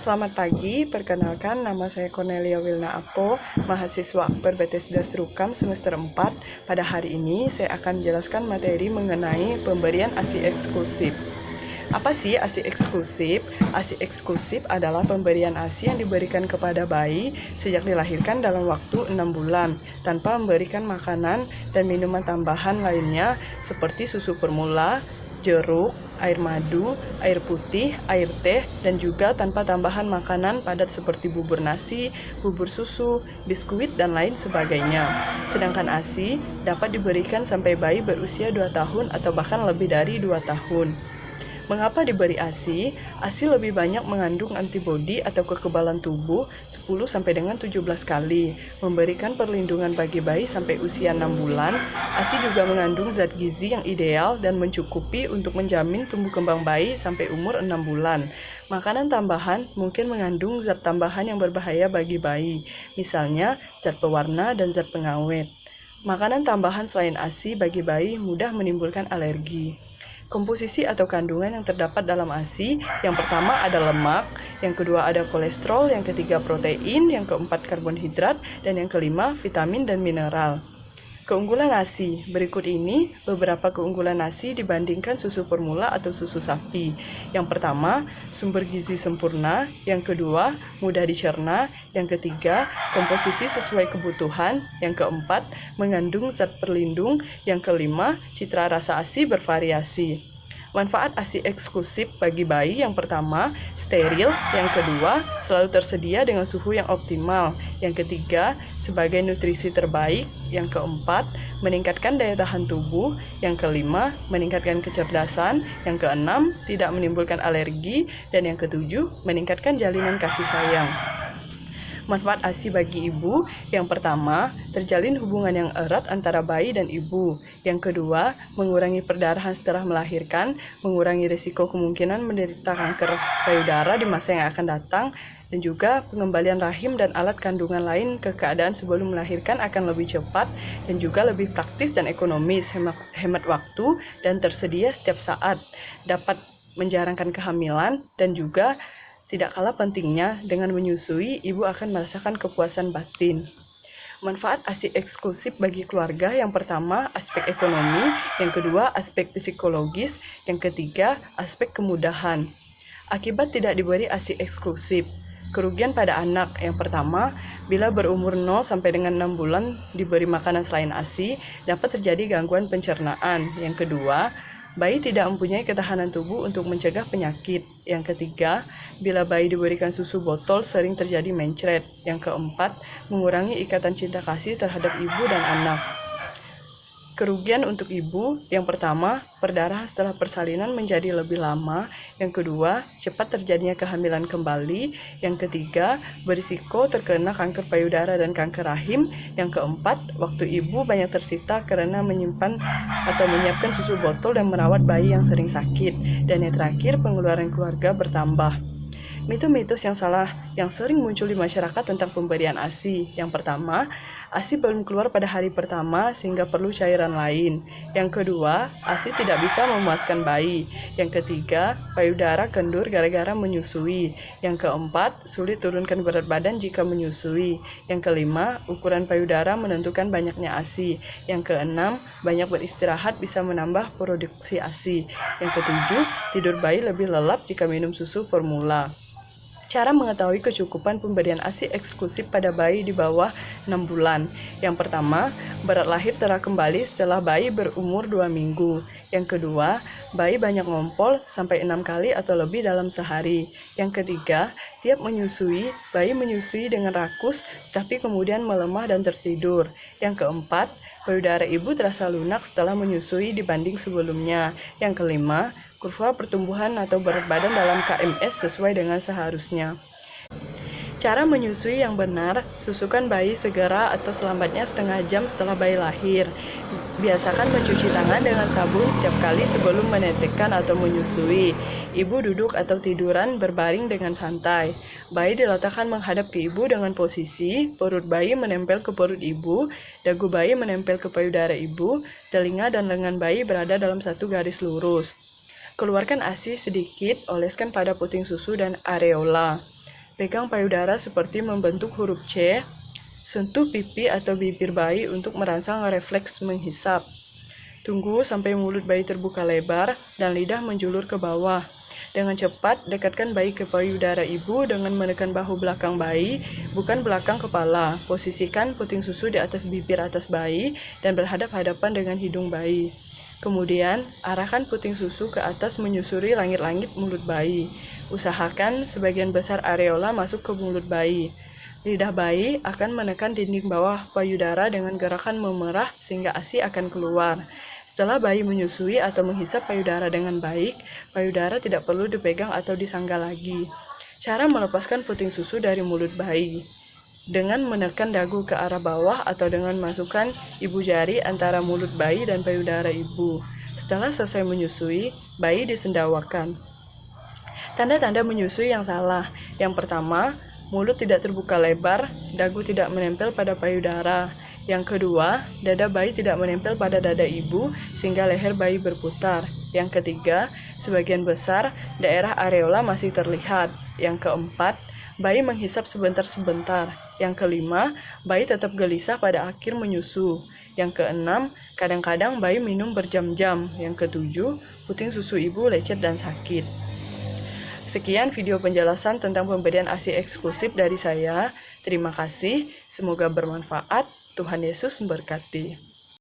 Selamat pagi, perkenalkan nama saya Cornelia Wilna Apo, mahasiswa Akper BTS Rukam semester 4. Pada hari ini saya akan menjelaskan materi mengenai pemberian ASI eksklusif. Apa sih ASI eksklusif? ASI eksklusif adalah pemberian ASI yang diberikan kepada bayi sejak dilahirkan dalam waktu 6 bulan tanpa memberikan makanan dan minuman tambahan lainnya seperti susu formula, jeruk, air madu, air putih, air teh, dan juga tanpa tambahan makanan padat seperti bubur nasi, bubur susu, biskuit, dan lain sebagainya. Sedangkan ASI dapat diberikan sampai bayi berusia 2 tahun atau bahkan lebih dari 2 tahun. Mengapa diberi ASI? ASI lebih banyak mengandung antibodi atau kekebalan tubuh 10 sampai dengan 17 kali, memberikan perlindungan bagi bayi sampai usia 6 bulan. ASI juga mengandung zat gizi yang ideal dan mencukupi untuk menjamin tumbuh kembang bayi sampai umur 6 bulan. Makanan tambahan mungkin mengandung zat tambahan yang berbahaya bagi bayi, misalnya zat pewarna dan zat pengawet. Makanan tambahan selain ASI bagi bayi mudah menimbulkan alergi. Komposisi atau kandungan yang terdapat dalam ASI, yang pertama ada lemak, yang kedua ada kolesterol, yang ketiga protein, yang keempat karbohidrat, dan yang kelima vitamin dan mineral. Keunggulan ASI, berikut ini beberapa keunggulan ASI dibandingkan susu formula atau susu sapi. Yang pertama, sumber gizi sempurna, yang kedua, mudah dicerna, yang ketiga, komposisi sesuai kebutuhan, yang keempat, mengandung zat perlindung, yang kelima, citra rasa ASI bervariasi. Manfaat ASI eksklusif bagi bayi, yang pertama, steril, yang kedua, selalu tersedia dengan suhu yang optimal, yang ketiga, sebagai nutrisi terbaik, yang keempat, meningkatkan daya tahan tubuh, yang kelima, meningkatkan kecerdasan, yang keenam, tidak menimbulkan alergi, dan yang ketujuh, meningkatkan jalinan kasih sayang. Manfaat ASI bagi ibu, yang pertama, terjalin hubungan yang erat antara bayi dan ibu. Yang kedua, mengurangi perdarahan setelah melahirkan, mengurangi risiko kemungkinan menderita kanker payudara di masa yang akan datang, dan juga pengembalian rahim dan alat kandungan lain ke keadaan sebelum melahirkan akan lebih cepat dan juga lebih praktis dan ekonomis, hemat waktu, dan tersedia setiap saat, dapat menjarangkan kehamilan, dan juga tidak kalah pentingnya, dengan menyusui, ibu akan merasakan kepuasan batin. Manfaat ASI eksklusif bagi keluarga, yang pertama, aspek ekonomi, yang kedua, aspek psikologis, yang ketiga, aspek kemudahan. Akibat tidak diberi ASI eksklusif, kerugian pada anak, yang pertama, bila berumur 0 sampai dengan 6 bulan diberi makanan selain ASI, dapat terjadi gangguan pencernaan. Yang kedua, bayi tidak mempunyai ketahanan tubuh untuk mencegah penyakit. Yang ketiga, bila bayi diberikan susu botol sering terjadi mencret. Yang keempat, mengurangi ikatan cinta kasih terhadap ibu dan anak. Kerugian untuk ibu, yang pertama, perdarahan setelah persalinan menjadi lebih lama. Yang kedua, cepat terjadinya kehamilan kembali. Yang ketiga, berisiko terkena kanker payudara dan kanker rahim. Yang keempat, waktu ibu banyak tersita karena menyimpan atau menyiapkan susu botol dan merawat bayi yang sering sakit. Dan yang terakhir, pengeluaran keluarga bertambah. Mitos-mitos yang salah yang sering muncul di masyarakat tentang pemberian ASI. Yang pertama, ASI belum keluar pada hari pertama sehingga perlu cairan lain. Yang kedua, ASI tidak bisa memuaskan bayi. Yang ketiga, payudara kendur gara-gara menyusui. Yang keempat, sulit turunkan berat badan jika menyusui. Yang kelima, ukuran payudara menentukan banyaknya ASI. Yang keenam, banyak beristirahat bisa menambah produksi ASI. Yang ketujuh, tidur bayi lebih lelap jika minum susu formula. Cara mengetahui kecukupan pemberian ASI eksklusif pada bayi di bawah 6 bulan. Yang pertama, berat lahir telah kembali setelah bayi berumur 2 minggu. Yang kedua, bayi banyak ngompol sampai 6 kali atau lebih dalam sehari. Yang ketiga, tiap menyusui, bayi menyusui dengan rakus tapi kemudian melemah dan tertidur. Yang keempat, payudara ibu terasa lunak setelah menyusui dibanding sebelumnya. Yang kelima, kurva pertumbuhan atau berat badan dalam KMS sesuai dengan seharusnya. Cara menyusui yang benar, susukan bayi segera atau selambatnya setengah jam setelah bayi lahir. Biasakan mencuci tangan dengan sabun setiap kali sebelum menetekkan atau menyusui. Ibu duduk atau tiduran berbaring dengan santai. Bayi diletakkan menghadap ke ibu dengan posisi perut bayi menempel ke perut ibu, dagu bayi menempel ke payudara ibu, telinga dan lengan bayi berada dalam satu garis lurus. Keluarkan ASI sedikit, oleskan pada puting susu dan areola. Pegang payudara seperti membentuk huruf C. Sentuh pipi atau bibir bayi untuk merangsang refleks menghisap. Tunggu sampai mulut bayi terbuka lebar dan lidah menjulur ke bawah. Dengan cepat, dekatkan bayi ke payudara ibu dengan menekan bahu belakang bayi, bukan belakang kepala. Posisikan puting susu di atas bibir atas bayi dan berhadap-hadapan dengan hidung bayi. Kemudian, arahkan puting susu ke atas menyusuri langit-langit mulut bayi. Usahakan sebagian besar areola masuk ke mulut bayi. Lidah bayi akan menekan dinding bawah payudara dengan gerakan memerah sehingga ASI akan keluar. Setelah bayi menyusui atau menghisap payudara dengan baik, payudara tidak perlu dipegang atau disangga lagi. Cara melepaskan puting susu dari mulut bayi. Dengan menekan dagu ke arah bawah atau dengan masukkan ibu jari antara mulut bayi dan payudara ibu. Setelah selesai menyusui, bayi disendawakan. Tanda-tanda menyusui yang salah. Yang pertama, mulut tidak terbuka lebar, dagu tidak menempel pada payudara. Yang kedua, dada bayi tidak menempel pada dada ibu sehingga leher bayi berputar. Yang ketiga, sebagian besar daerah areola masih terlihat. Yang keempat, bayi menghisap sebentar-sebentar. Yang kelima, bayi tetap gelisah pada akhir menyusu. Yang keenam, kadang-kadang bayi minum berjam-jam. Yang ketujuh, puting susu ibu lecet dan sakit. Sekian video penjelasan tentang pemberian ASI eksklusif dari saya. Terima kasih, semoga bermanfaat. Tuhan Yesus memberkati.